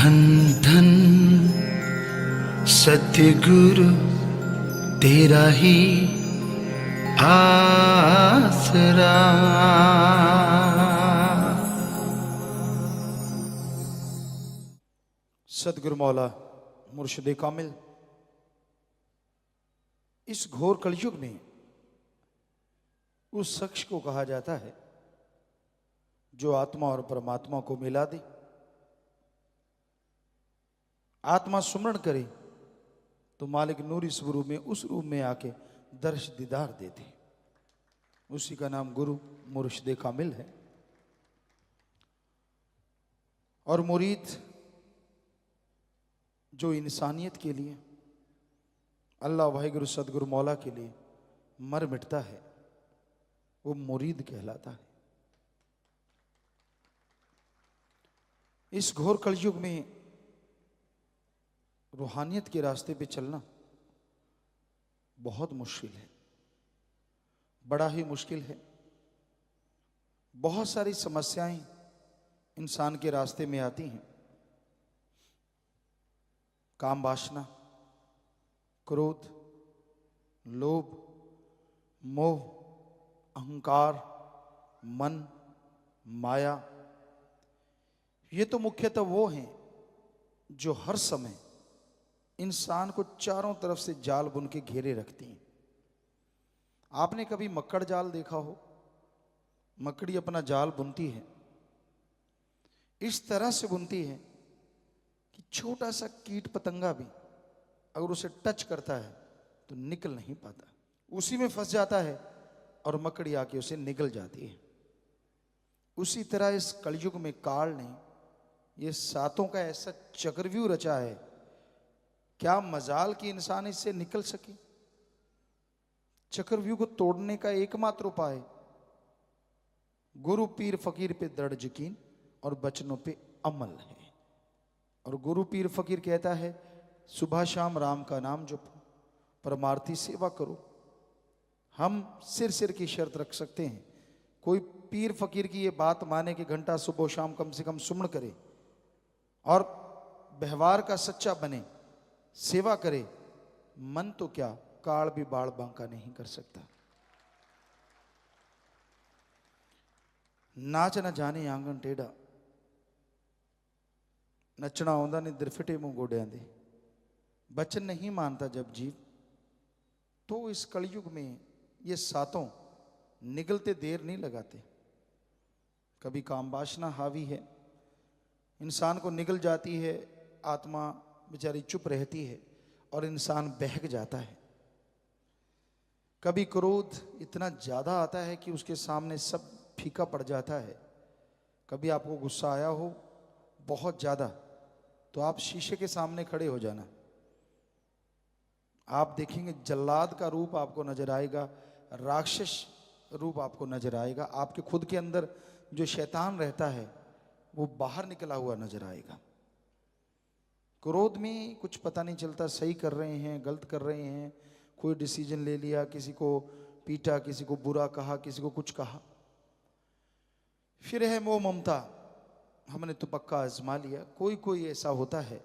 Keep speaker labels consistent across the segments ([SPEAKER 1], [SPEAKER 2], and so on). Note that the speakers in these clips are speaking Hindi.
[SPEAKER 1] धन धन सतगुरु तेरा ही आसरा।
[SPEAKER 2] सतगुरु मौला मुर्शिद कामिल इस घोर कलयुग में उस शख्स को कहा जाता है जो आत्मा और परमात्मा को मिला दे। आत्मा सुमरण करे तो मालिक नूरी स्वरूप में उस रूप में आके दर्श दीदार देते। उसी का नाम गुरु मुर्शिद कामिल है। और मुरीद जो इंसानियत के लिए अल्लाह वाहिगुरु सदगुरु मौला के लिए मर मिटता है वो मुरीद कहलाता है। इस घोर कलयुग में रूहानियत के रास्ते पे चलना बहुत मुश्किल है, बड़ा ही मुश्किल है। बहुत सारी समस्याएं इंसान के रास्ते में आती हैं। काम वासना, क्रोध, लोभ, मोह, अहंकार, मन, माया, ये तो मुख्यतः वो हैं जो हर समय इंसान को चारों तरफ से जाल बुन के घेरे रखती हैं। आपने कभी मक्कड़ जाल देखा हो? मकड़ी अपना जाल बुनती है, इस तरह से बुनती है कि छोटा सा कीट पतंगा भी अगर उसे टच करता है तो निकल नहीं पाता, उसी में फंस जाता है और मकड़ी आके उसे निगल जाती है। उसी तरह इस कलयुग में काल ने ये सातों का ऐसा चक्रव्यूह रचा है, क्या मजाल की इंसान इससे निकल सके। चक्रव्यूह को तोड़ने का एकमात्र उपाय गुरु पीर फकीर पे दृढ़ यकीन और बचनों पे अमल है। और गुरु पीर फकीर कहता है सुबह शाम राम का नाम जपो, परमार्थी सेवा करो। हम सिर सिर की शर्त रख सकते हैं, कोई पीर फकीर की ये बात माने कि घंटा सुबह शाम कम से कम सुमन करे और व्यवहार का सच्चा बने, सेवा करे, मन तो क्या काल भी बाल बांका नहीं कर सकता। नाच न जाने आंगन टेढ़ा, नचना आउंदा ने दिरफिटे मुंह गोडियां दे। बचन नहीं मानता जब जीव, तो इस कलयुग में ये सातों निगलते देर नहीं लगाते। कभी काम वासना हावी है, इंसान को निगल जाती है, आत्मा बेचारी चुप रहती है और इंसान बहक जाता है। कभी क्रोध इतना ज्यादा आता है कि उसके सामने सब फीका पड़ जाता है। कभी आपको गुस्सा आया हो बहुत ज्यादा तो आप शीशे के सामने खड़े हो जाना, आप देखेंगे जल्लाद का रूप आपको नजर आएगा, राक्षस रूप आपको नजर आएगा। आपके खुद के अंदर जो शैतान रहता है वो बाहर निकला हुआ नजर आएगा। क्रोध में कुछ पता नहीं चलता, सही कर रहे हैं गलत कर रहे हैं, कोई डिसीजन ले लिया, किसी को पीटा, किसी को बुरा कहा, किसी को कुछ कहा। फिर है मोह ममता, हमने तो पक्का आजमा लिया। कोई कोई ऐसा होता है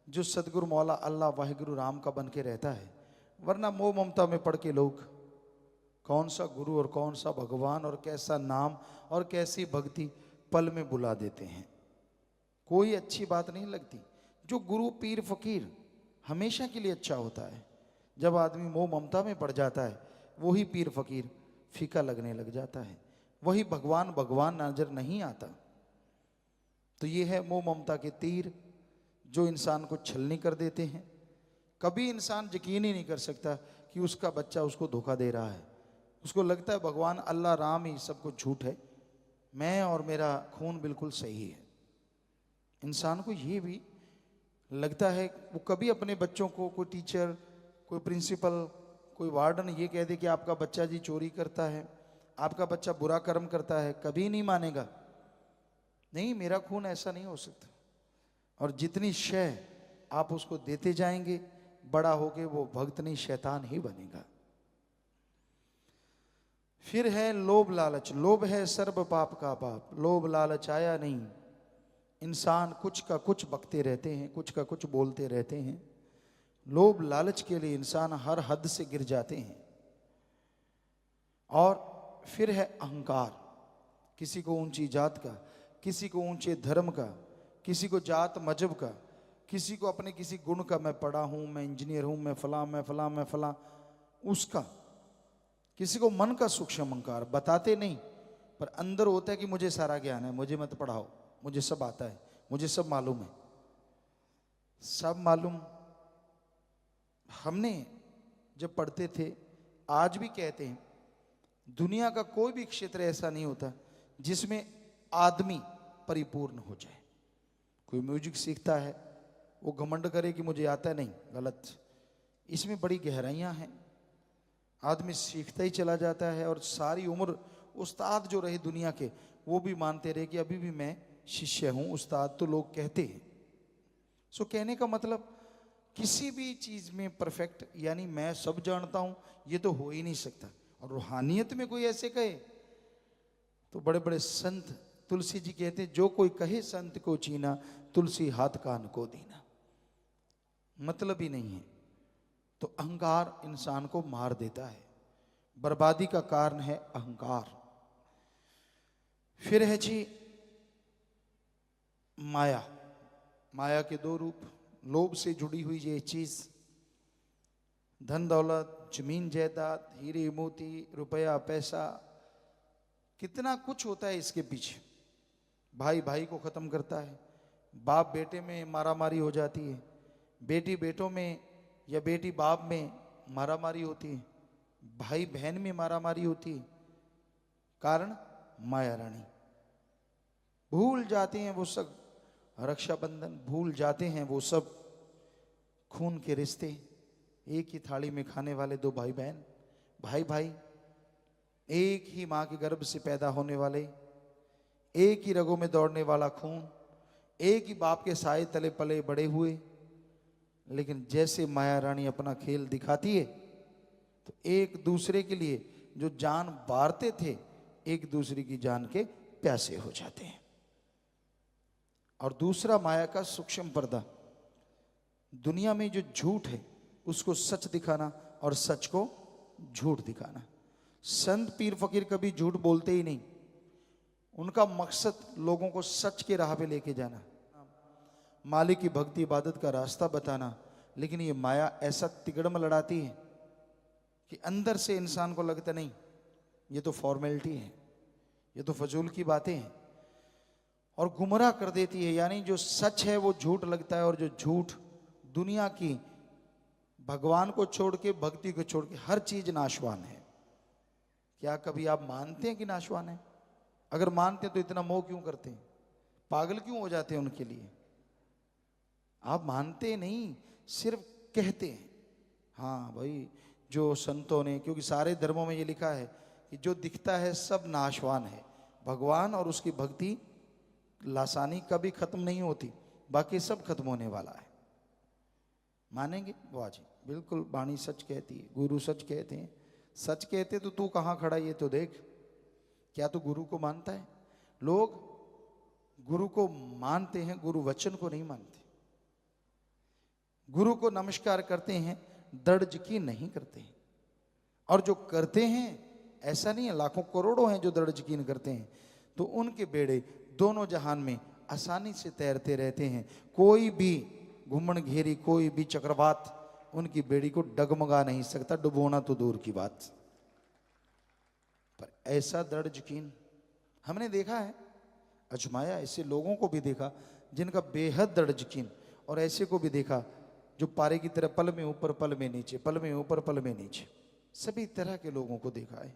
[SPEAKER 2] जो सदगुरु मौला अल्लाह वाहिगुरु राम का बन के रहता है, वरना मोह ममता में पड़ के लोग कौन सा गुरु और कौन सा भगवान और कैसा नाम और कैसी भक्ति पल में बुला देते हैं। कोई अच्छी बात नहीं लगती। जो गुरु पीर फकीर हमेशा के लिए अच्छा होता है। जब आदमी मोह ममता में पड़ जाता है वही पीर फकीर फीका लगने लग जाता है, वही भगवान भगवान नजर नहीं आता। तो ये है मोह ममता के तीर जो इंसान को छलनी कर देते हैं। कभी इंसान यकीन ही नहीं कर सकता कि उसका बच्चा उसको धोखा दे रहा है। उसको लगता है भगवान अल्लाह राम ही सब कुछ झूठ है, मैं और मेरा खून बिल्कुल सही है। इंसान को ये भी लगता है, वो कभी अपने बच्चों को कोई टीचर, कोई प्रिंसिपल, कोई वार्डन ये कह दे कि आपका बच्चा जी चोरी करता है, आपका बच्चा बुरा कर्म करता है, कभी नहीं मानेगा। नहीं, मेरा खून ऐसा नहीं हो सकता। और जितनी शय आप उसको देते जाएंगे बड़ा होके वो भक्त नहीं शैतान ही बनेगा। फिर है लोभ लालच। लोभ है सर्व पाप का बाप। लोभ लालच आया नहीं इंसान कुछ का कुछ बकते रहते हैं, कुछ का कुछ बोलते रहते हैं। लोभ लालच के लिए इंसान हर हद से गिर जाते हैं। और फिर है अहंकार, किसी को ऊंची जात का, किसी को ऊंचे धर्म का, किसी को जात मजहब का, किसी को अपने किसी गुण का, मैं पढ़ा हूं, मैं इंजीनियर हूं, मैं फला मैं फला मैं फला, उसका। किसी को मन का सूक्ष्म अहंकार, बताते नहीं पर अंदर होता है कि मुझे सारा ज्ञान है, मुझे मत पढ़ाओ, मुझे सब आता है, मुझे सब मालूम है। सब मालूम हमने जब पढ़ते थे, आज भी कहते हैं, दुनिया का कोई भी क्षेत्र ऐसा नहीं होता जिसमें आदमी परिपूर्ण हो जाए। कोई म्यूजिक सीखता है, वो घमंड करे कि मुझे आता है, नहीं, गलत। इसमें बड़ी गहराइयां हैं। आदमी सीखता ही चला जाता है और सारी उम्र उस्ताद जो रहे दुनिया के, वो भी मानते रहे कि अभी भी मैं शिष्य हूं, उस्ताद तो लोग कहते हैं। सो कहने का मतलब, किसी भी चीज में परफेक्ट, यानी मैं सब जानता हूं, ये तो हो ही नहीं सकता। और रूहानियत में कोई ऐसे कहे तो बड़े बड़े संत, तुलसी जी कहते हैं, जो कोई कहे संत को चीना, तुलसी हाथ कान को दीना। मतलब ही नहीं है। तो अहंकार इंसान को मार देता है, बर्बादी का कारण है अहंकार। फिर है जी माया। माया के दो रूप, लोभ से जुड़ी हुई ये चीज, धन दौलत, जमीन जायदाद, हीरे मोती, रुपया पैसा, कितना कुछ होता है इसके पीछे। भाई भाई को खत्म करता है, बाप बेटे में मारामारी हो जाती है, बेटी बेटों में या बेटी बाप में मारामारी होती है, भाई बहन में मारामारी होती है। कारण माया रानी। भूल जाते हैं वो सब रक्षाबंधन, भूल जाते हैं वो सब खून के रिश्ते, एक ही थाली में खाने वाले दो भाई बहन, भाई भाई, एक ही मां के गर्भ से पैदा होने वाले, एक ही रगों में दौड़ने वाला खून, एक ही बाप के साए तले पले बड़े हुए। लेकिन जैसे माया रानी अपना खेल दिखाती है तो एक दूसरे के लिए जो जान बारते थे, एक दूसरे की जान के प्यासे हो जाते हैं। और दूसरा माया का सूक्ष्म पर्दा, दुनिया में जो झूठ है उसको सच दिखाना और सच को झूठ दिखाना। संत पीर फकीर कभी झूठ बोलते ही नहीं, उनका मकसद लोगों को सच के राह पे लेके जाना, मालिक की भक्ति इबादत का रास्ता बताना। लेकिन ये माया ऐसा तिगड़म लड़ाती है कि अंदर से इंसान को लगता नहीं, ये तो फॉर्मेलिटी है, ये तो फजूल की बातें हैं, और गुमराह कर देती है। यानी जो सच है वो झूठ लगता है, और जो झूठ दुनिया की, भगवान को छोड़ के, भक्ति को छोड़ के, हर चीज नाशवान है। क्या कभी आप मानते हैं कि नाशवान है? अगर मानते हैं तो इतना मोह क्यों करते हैं, पागल क्यों हो जाते हैं उनके लिए? आप मानते नहीं, सिर्फ कहते हैं। हाँ भाई, जो संतों ने, क्योंकि सारे धर्मों में ये लिखा है कि जो दिखता है सब नाशवान है, भगवान और उसकी भक्ति लासानी कभी खत्म नहीं होती, बाकी सब खत्म होने वाला है। मानेंगे? वाह जी, बिल्कुल वाणी सच कहती है, गुरु सच कहते हैं। सच कहते तो तू कहाँ खड़ा ये तो देख, क्या तू गुरु को मानता है? लोग गुरु को मानते हैं, गुरु वचन को नहीं मानते। गुरु को नमस्कार करते हैं, दर्ज की नहीं करते हैं। और जो करते हैं, ऐसा नहीं है, लाखों करोड़ों हैं जो दर्ज की करते हैं, तो उनके बेड़े दोनों जहान में आसानी से तैरते रहते हैं। कोई भी घुमन घेरी, कोई भी चक्रवात उनकी बेड़ी को डगमगा नहीं सकता, डुबोना तो दूर की बात। पर ऐसा दृढ़ यकीन हमने देखा है, अजमाया, ऐसे लोगों को भी देखा जिनका बेहद दृढ़ यकीन, और ऐसे को भी देखा जो पारे की तरह पल में ऊपर पल में नीचे, पल में ऊपर पल में नीचे, सभी तरह के लोगों को देखा है।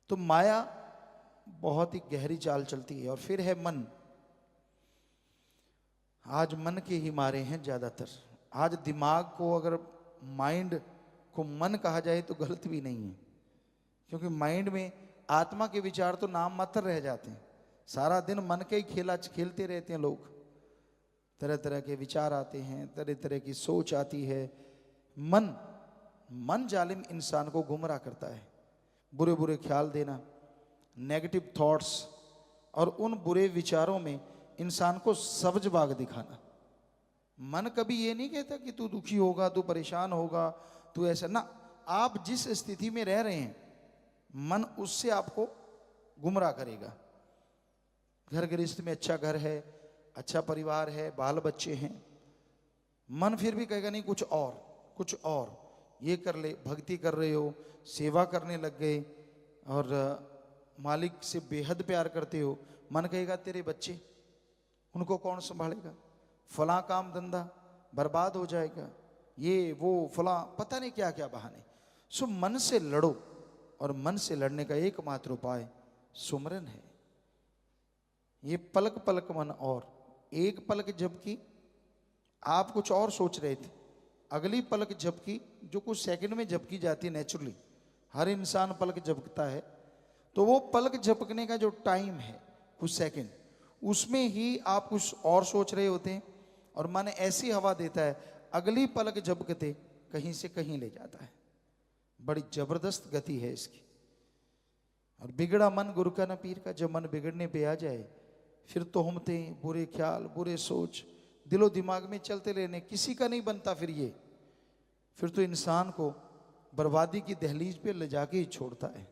[SPEAKER 2] तो माया बहुत ही गहरी चाल चलती है। और फिर है मन। आज मन के ही मारे हैं ज्यादातर। आज दिमाग को अगर माइंड को मन कहा जाए तो गलत भी नहीं है, क्योंकि माइंड में आत्मा के विचार तो नाम मात्र रह जाते हैं। सारा दिन मन के ही खेला खेलते रहते हैं लोग, तरह तरह के विचार आते हैं, तरह तरह की सोच आती है। मन जालिम इंसान को गुमराह करता है। बुरे बुरे ख्याल देना, नेगेटिव थॉट्स, और उन बुरे विचारों में इंसान को सब्ज बाग दिखाना। मन कभी ये नहीं कहता कि तू दुखी होगा, तू परेशान होगा, तू ऐसा ना। आप जिस स्थिति में रह रहे हैं मन उससे आपको गुमराह करेगा। घर गृहस्थ में अच्छा घर है, अच्छा परिवार है, बाल बच्चे हैं, मन फिर भी कहेगा नहीं कुछ और, कुछ और ये कर ले। भक्ति कर रहे हो, सेवा करने लग गए और मालिक से बेहद प्यार करते हो, मन कहेगा तेरे बच्चे, उनको कौन संभालेगा, फला काम धंधा बर्बाद हो जाएगा, ये वो फला, पता नहीं क्या क्या बहाने। सो मन से लड़ो, और मन से लड़ने का एकमात्र उपाय सुमरन है। ये पलक पलक मन, और एक पलक जबकि आप कुछ और सोच रहे थे, अगली पलक झपकी जो कुछ सेकंड में झपकी जाती है नेचुरली, हर इंसान पलक झपकता है, तो वो पलक झपकने का जो टाइम है कुछ सेकंड, उसमें ही आप कुछ और सोच रहे होते हैं और मन ऐसी हवा देता है, अगली पलक झपकते कहीं से कहीं ले जाता है। बड़ी जबरदस्त गति है इसकी। और बिगड़ा मन गुरु का न पीर का, जब मन बिगड़ने पे आ जाए फिर तोहमतें, बुरे ख्याल, बुरे सोच दिलो दिमाग में चलते रहने, किसी का नहीं बनता फिर ये, फिर तो इंसान को बर्बादी की दहलीज पे ले जाके ही छोड़ता है,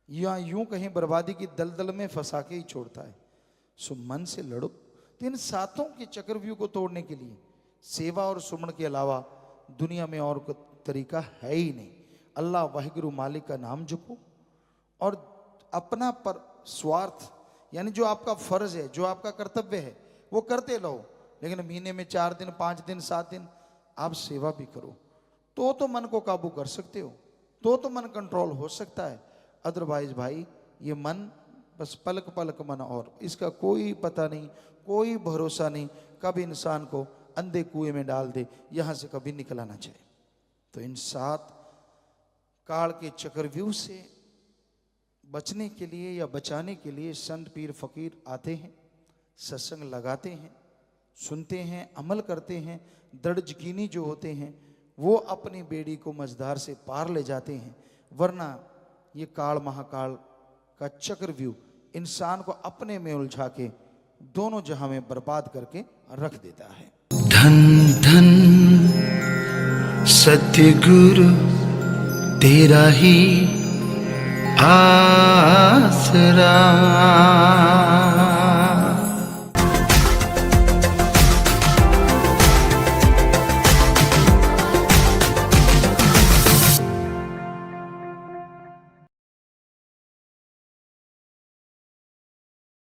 [SPEAKER 2] या यूं कहीं बर्बादी की दलदल में फंसा के ही छोड़ता है। सो मन से लड़ो। तो इन सातों के चक्रव्यूह को तोड़ने के लिए सेवा और सुमन के अलावा दुनिया में और कोई तरीका है ही नहीं। अल्लाह वाहिगुरु मालिक का नाम जपो और अपना पर स्वार्थ यानी जो आपका फर्ज है, जो आपका कर्तव्य है वो करते रहो, लेकिन महीने में 4 दिन, 5 दिन, 7 दिन आप सेवा भी करो, तो मन को काबू कर सकते हो, तो मन कंट्रोल हो सकता है। अदरवाइज भाई ये मन बस पलक पलक मन, और इसका कोई पता नहीं, कोई भरोसा नहीं, कब इंसान को अंधे कुएं में डाल दे, यहां से कभी निकला ना जाए। तो इन 7 काल के चक्रव्यूह से बचने के लिए या बचाने के लिए संत पीर फकीर आते हैं, सत्संग लगाते हैं, सुनते हैं, अमल करते हैं। दृढ़ यकीनी जो होते हैं वो अपनी बेड़ी को मझधार से पार ले जाते हैं, वरना ये काल महाकाल का चक्रव्यूह इंसान को अपने में उलझा के दोनों जहां में बर्बाद करके रख देता है।
[SPEAKER 1] धन धन सतगुरु तेरा ही आसरा।